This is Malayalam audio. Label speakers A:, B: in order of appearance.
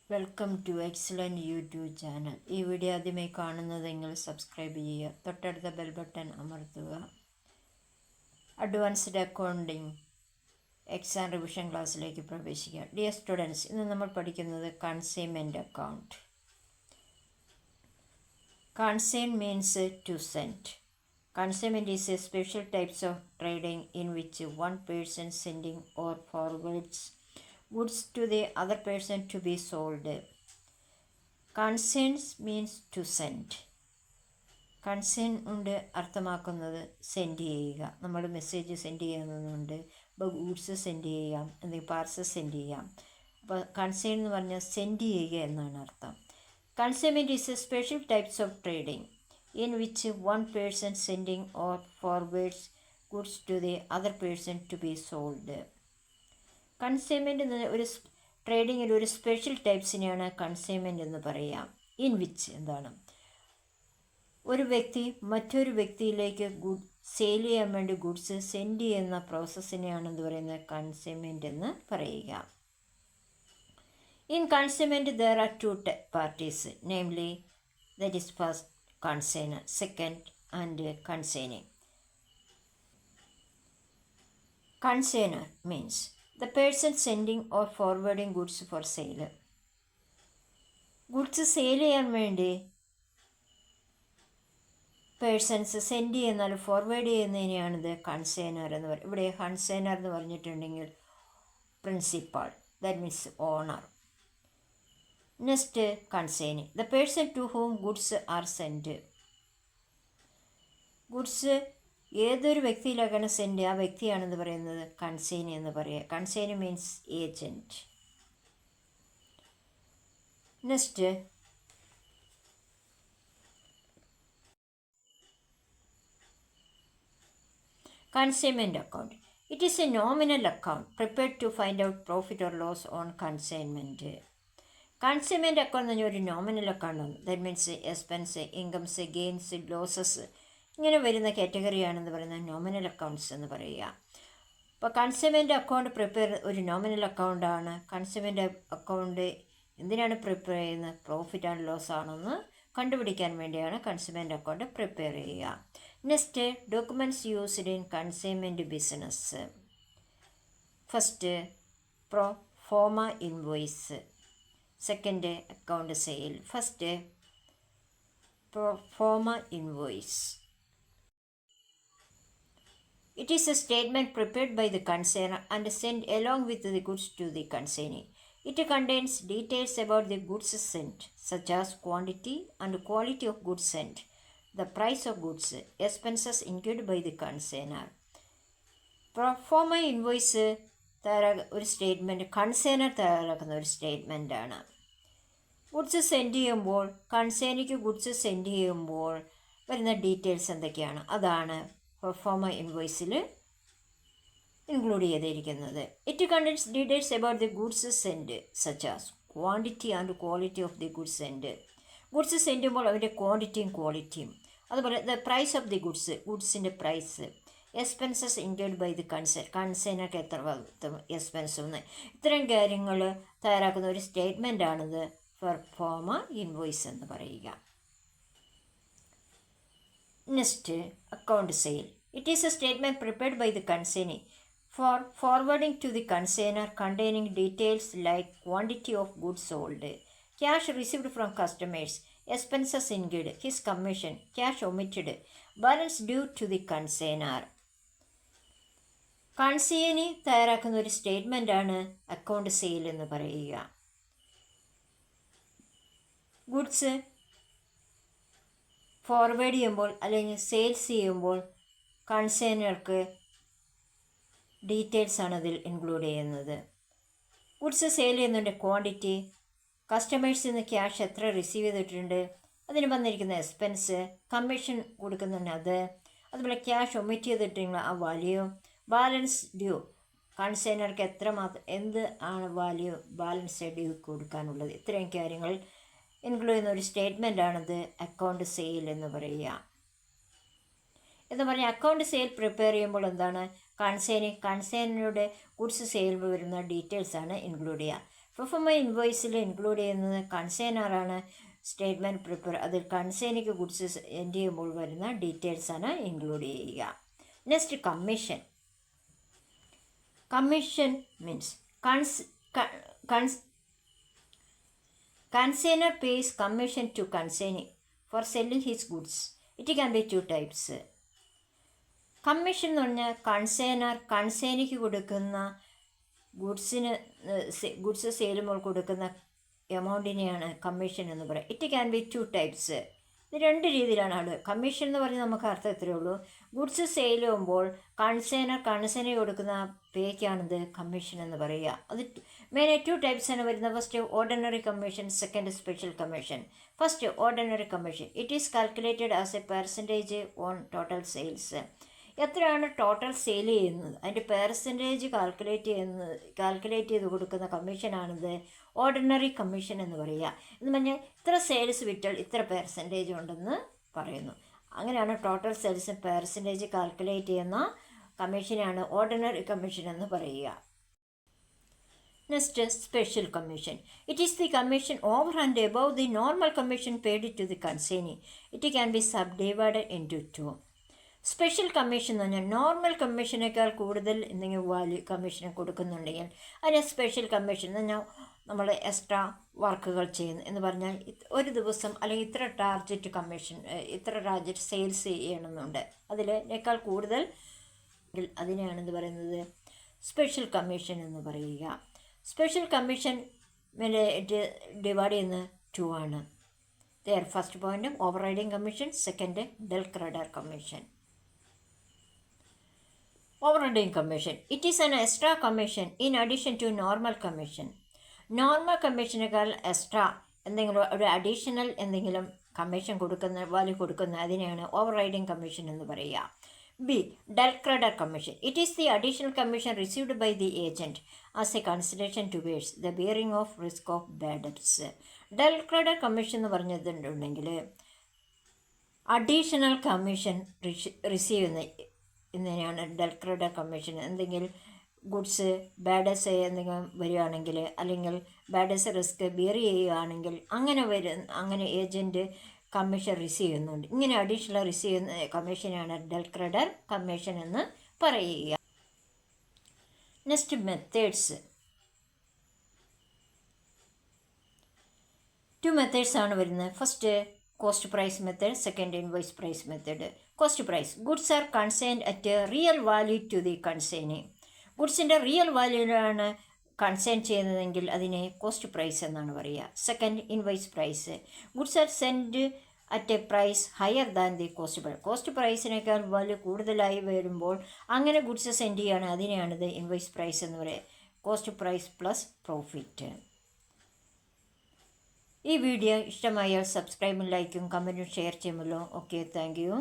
A: Welcome to excellent YouTube channel. ഈ വീഡിയോ ആദ്യമായി കാണുന്നതെങ്കിൽ സബ്സ്ക്രൈബ് ചെയ്യുക, തൊട്ടടുത്ത ബെൽ ബട്ടൺ അമർത്തുക. അഡ്വാൻസ്ഡ് അക്കൗണ്ടിങ് എക്സാം റിവിഷൻ ക്ലാസ്സിലേക്ക് പ്രവേശിക്കുക. ഡിയർ സ്റ്റുഡൻസ്, ഇന്ന് നമ്മൾ പഠിക്കുന്നത് consignment account. Consign means to send. Consignment is a special types of trading in which one person sending or forwards goods to the other person to be sold. Consigns means to send. Consign കൊണ്ട് അർത്ഥമാക്കുന്നത് സെൻഡ് ചെയ്യുക. നമ്മൾ മെസ്സേജ് സെൻഡ് ചെയ്യുന്നുണ്ട്, ഇപ്പോൾ ഗൂഡ്സ് സെൻഡ് ചെയ്യാം, എന്തെങ്കിലും പാർസൽ സെൻഡ് ചെയ്യാം. അപ്പോൾ കൺസൈൻ എന്ന് പറഞ്ഞാൽ സെൻഡ് ചെയ്യുക എന്നാണ് അർത്ഥം. Consignment is A special types of trading in which one person sending or forwards goods to the other person to be sold. Consignment എന്ന ഒരു ട്രേഡിങ്ങിൽ ഒരു സ്പെഷ്യൽ ടൈപ്സിനെയാണ് കൺസൈൻമെൻറ്റ് എന്ന് പറയാം. ഇൻ വിച്ച് എന്താണ്, ഒരു വ്യക്തി മറ്റൊരു വ്യക്തിയിലേക്ക് സെയിൽ ചെയ്യാൻ വേണ്ടി ഗുഡ്സ് സെൻഡ് ചെയ്യുന്ന പ്രോസസ്സിനെയാണ് എന്ത് പറയുന്നത്, കൺസൈൻമെൻറ്റ് എന്ന് പറയുക. In consignment there are two parties, namely that is first consignor, second and consigning. Consignor means the person sending or forwarding goods for sale. Goods sale ചെയ്യാൻ വേണ്ടി പേഴ്സൺസ് സെൻഡ് ചെയ്യുന്നാൽ ഫോർവേഡ് ചെയ്യുന്നതിനെയാണിത് കൺസൈനർ എന്ന് പറയും. ഇവിടെ കൺസൈനർ എന്ന് പറഞ്ഞിട്ടുണ്ടെങ്കിൽ principal, that means owner. Next consignee, the person to whom goods are send. Goods ഏതൊരു വ്യക്തിയിലേക്കാണ് സെൻഡ്, ആ വ്യക്തിയാണെന്ന് പറയുന്നത് കൺസൈനി എന്ന് പറയുക. Consignee means agent. Next consignment account. It is a nominal account prepared to find out profit or loss on consignment. Consignment account എന്ന് പറഞ്ഞാൽ ഒരു nominal അക്കൗണ്ടാണ്. That means expense, incomes, gains, losses ഇങ്ങനെ വരുന്ന കാറ്റഗറിയാണെന്ന് പറയുന്നത് നോമിനൽ അക്കൗണ്ട്സ് എന്ന് പറയുക. അപ്പോൾ കൺസൈൻമെൻറ്റ് അക്കൗണ്ട് പ്രിപ്പയർ ഒരു നോമിനൽ അക്കൗണ്ടാണ്. കൺസൈൻമെൻറ്റ് അക്കൗണ്ട് എന്തിനാണ് പ്രിപ്പയർ ചെയ്യുന്നത്, പ്രോഫിറ്റ് ആൻഡ് ലോസ് ആണെന്ന് കണ്ടുപിടിക്കാൻ വേണ്ടിയാണ് കൺസൈൻമെൻറ്റ് അക്കൗണ്ട് പ്രിപ്പയർ ചെയ്യുക. Next documents used in consignment business. First pro forma invoice, second account sale. First pro forma invoice. It is a statement prepared by the consignor and sent along with the goods to the consignee. It contains details about the goods sent, such as quantity and quality of goods sent, the price of goods, expenses incurred by the consignor. Proforma invoice ഒരു സ്റ്റേറ്റ്മെൻറ്റ്, കൺസൈനർ തയ്യാറാക്കുന്ന ഒരു സ്റ്റേറ്റ്മെൻറ്റാണ്. ഗുഡ്സ് സെൻഡ് ചെയ്യുമ്പോൾ, കൺസൈനിക്ക് ഗുഡ്സ് സെൻഡ് ചെയ്യുമ്പോൾ വരുന്ന ഡീറ്റെയിൽസ് എന്തൊക്കെയാണ്, അതാണ് പെർഫോമ ഇൻവോയ്സിൽ ഇൻക്ലൂഡ് ചെയ്തിരിക്കുന്നത്. It contains details about the goods send such as quantity and quality of the goods send. Goods send ചെയ്യുമ്പോൾ അതിൻ്റെ ക്വാണ്ടിറ്റിയും ക്വാളിറ്റിയും, അതുപോലെ the price of the goods, ഗുഡ്സിൻ്റെ price, expenses include by the കൺസൈനർക്ക് എത്ര എക്സ്പെൻസ് എന്ന്, ഇത്തരം കാര്യങ്ങൾ തയ്യാറാക്കുന്ന ഒരു സ്റ്റേറ്റ്മെൻറ്റാണിത് പെർഫോമ ഇൻവോയ്സ് എന്ന് പറയുക. Next account sale. It is a statement prepared by the consignee for forwarding to the consignor containing details like quantity of goods sold, cash received from customers, expenses include, his commission, cash omitted, balance due to the consignor. Consignee തയ്യാറാക്കുന്ന ഒരു സ്റ്റേറ്റ്മെൻറ്റാണ് അക്കൗണ്ട് സെയിൽ എന്ന് പറയുക. ഗുഡ്സ് ഫോർവേഡ് ചെയ്യുമ്പോൾ അല്ലെങ്കിൽ സെയിൽസ് ചെയ്യുമ്പോൾ കൺസൈനർക്ക് ഡീറ്റെയിൽസാണ് അതിൽ ഇൻക്ലൂഡ് ചെയ്യുന്നത്. ഗുഡ്സ് സെയിൽ ചെയ്യുന്നതിൻ്റെ ക്വാണ്ടിറ്റി, കസ്റ്റമേഴ്സിൽ നിന്ന് ക്യാഷ് എത്ര റിസീവ് ചെയ്തിട്ടുണ്ട്, അതിന് വന്നിരിക്കുന്ന എക്സ്പെൻസ്, കമ്മീഷൻ കൊടുക്കുന്നുണ്ട് അത്, അതുപോലെ ക്യാഷ് ഒമിറ്റ് ചെയ്തിട്ടുള്ള ആ വാല്യൂ, ബാലൻസ് ഡ്യൂ, കൺസൈനർക്ക് എന്ത് ആണ് വാല്യൂ ബാലൻസ് ഡ്യൂ കൊടുക്കാനുള്ളത്, ഇത്രയും കാര്യങ്ങൾ ഇൻക്ലൂഡ് ചെയ്യുന്ന ഒരു സ്റ്റേറ്റ്മെൻറ്റാണിത് അക്കൗണ്ട് സെയിൽ എന്ന് പറയുക. എന്ന് പറഞ്ഞാൽ അക്കൗണ്ട് സെയിൽ പ്രിപ്പയർ ചെയ്യുമ്പോൾ എന്താണ്, കൺസൈനറുടെ ഗുഡ്സ് സെയിൽ വരുന്ന ഡീറ്റെയിൽസാണ് ഇൻക്ലൂഡ് ചെയ്യുക. പ്രൊഫോമ ഇൻവോയ്സിൽ ഇൻക്ലൂഡ് ചെയ്യുന്നത് കൺസൈനറാണ്. സ്റ്റേറ്റ്മെൻറ്റ് പ്രിപ്പയർ അതിൽ കൺസൈനിക്ക് ഗുഡ്സ് എൻഡ് ചെയ്യുമ്പോൾ വരുന്ന ഡീറ്റെയിൽസാണ് ഇൻക്ലൂഡ് ചെയ്യുക. Next commission. Commission means consignor pays commission to consignee for selling his goods. It can be two types. Commission എന്ന് പറഞ്ഞാൽ കൺസൈനിക്ക് കൊടുക്കുന്ന ഗുഡ്സ് സെയിലുമ്പോൾ കൊടുക്കുന്ന എമൗണ്ടിനെയാണ് കമ്മീഷൻ എന്ന് പറയുക. It can B two types. ഇത് രണ്ട് രീതിയിലാണ് അവിടെ. കമ്മീഷൻ എന്ന് പറഞ്ഞാൽ നമുക്ക് അർത്ഥം ഇത്രയേ ഉള്ളൂ. ഗുഡ്സ് സെയിൽ ചെയ്യുമ്പോൾ കൺസൈനർ കൊടുക്കുന്ന പേയ്ക്കാണിത് കമ്മീഷൻ എന്ന് പറയുക. അത് മെയിനായി ടു ടൈപ്സ് ആണ് വരുന്നത്. First ordinary commission, second special commission. First ordinary commission. It is calculated as A percentage on total sales. എത്രയാണ് ടോട്ടൽ സെയിൽ ചെയ്യുന്നത് അതിൻ്റെ പെർസെൻറ്റേജ് കാൽക്കുലേറ്റ് ചെയ്ത് കൊടുക്കുന്ന കമ്മീഷനാണിത് ഓർഡിനറി കമ്മീഷൻ എന്ന് പറയുക. എന്ന് പറഞ്ഞാൽ ഇത്ര സെയിൽസ് വിറ്റാൽ ഇത്ര പെർസെൻറ്റേജ് ഉണ്ടെന്ന് പറയുന്നു. അങ്ങനെയാണ് ടോട്ടൽ സെയിൽസ് പെർസെൻറ്റേജ് കാൽക്കുലേറ്റ് ചെയ്യുന്ന കമ്മീഷനാണ് ഓർഡിനറി കമ്മീഷൻ എന്ന് പറയുക. Next special commission. It is the commission over and above the normal commission paid to the consignee. It can be sub divided into two. Special commission എന്ന് പറഞ്ഞാൽ നോർമൽ കമ്മീഷനേക്കാൾ കൂടുതൽ എന്തെങ്കിലും വാല്യൂ കമ്മീഷന് കൊടുക്കുന്നുണ്ടെങ്കിൽ അതിന് സ്പെഷ്യൽ കമ്മീഷൻ എന്ന് പറഞ്ഞാൽ നമ്മൾ എക്സ്ട്രാ വർക്കുകൾ ചെയ്യുന്നു എന്ന് പറഞ്ഞാൽ ഒരു ദിവസം അല്ലെങ്കിൽ ഇത്ര ടാർജറ്റ് കമ്മീഷൻ ഇത്ര ടാർജറ്റ് സെയിൽസ് ചെയ്യണമെന്നുണ്ട് അതിനേക്കാൾ കൂടുതൽ അതിനെയാണ് എന്ത് പറയുന്നത് സ്പെഷ്യൽ കമ്മീഷൻ എന്ന് പറയുക. സ്പെഷ്യൽ കമ്മീഷൻ ഡിവൈഡ് ചെയ്യുന്നത് ടു ആണ്. First point overriding commission, second del credere commission. Overriding commission. It is an extra commission in addition to normal commission. Normal കമ്മീഷനേക്കാൾ എക്സ്ട്രാ എന്തെങ്കിലും ഒരു അഡീഷണൽ എന്തെങ്കിലും കമ്മീഷൻ കൊടുക്കുന്ന വാല്യൂ കൊടുക്കുന്ന അതിനെയാണ് ഓവർ റൈഡിങ് കമ്മീഷൻ എന്ന് പറയുക. B del credere commission. It is the additional commission received by the agent as a consideration towards the bearing of risk of bad debts. Del credere commission എന്ന് പറഞ്ഞിട്ടുണ്ടെങ്കിൽ അഡീഷണൽ കമ്മീഷൻ റിസീവ് ചെയ്യുന്ന എന്നതിനാണ് ഡെൽ ക്രെഡർ കമ്മീഷൻ. എന്തെങ്കിലും ഗുഡ്സ് ബാഡസ് എന്തെങ്കിലും വരികയാണെങ്കിൽ അല്ലെങ്കിൽ ബാഡസ് റിസ്ക് ബിയർ ചെയ്യുകയാണെങ്കിൽ അങ്ങനെ ഏജൻറ്റ് കമ്മീഷൻ റിസീവ് ചെയ്യുന്നുണ്ട്. ഇങ്ങനെ അഡീഷണൽ റിസീവ് ചെയ്യുന്ന കമ്മീഷനാണ് ഡെൽ ക്രെഡർ കമ്മീഷൻ എന്ന് പറയുക. Next methods. ടു മെത്തേഡ്സ് ആണ് വരുന്നത്. First cost price method, second invoice price method. Cost price. Goods are consigned at real value to the consignee. ഗുഡ്സിൻ്റെ റിയൽ വാല്യൂവിലാണ് കൺസൈൻ ചെയ്യുന്നതെങ്കിൽ അതിനെ കോസ്റ്റ് പ്രൈസ് എന്നാണ് പറയുക. Second invoice price. Goods are send at a price higher than the cost price. Cost പ്രൈസിനേക്കാൾ വാല്യൂ കൂടുതലായി വരുമ്പോൾ അങ്ങനെ ഗുഡ്സ് സെൻഡ് ചെയ്യുകയാണ് അതിനെയാണിത് ഇൻവോയ്സ് പ്രൈസ് എന്ന് പറയുക. Cost price plus profit. ഈ വീഡിയോ ഇഷ്ടമായാൽ സബ്സ്ക്രൈബും ലൈക്കും കമൻറ്റും ഷെയർ ചെയ്യുമല്ലോ. Okay, thank U.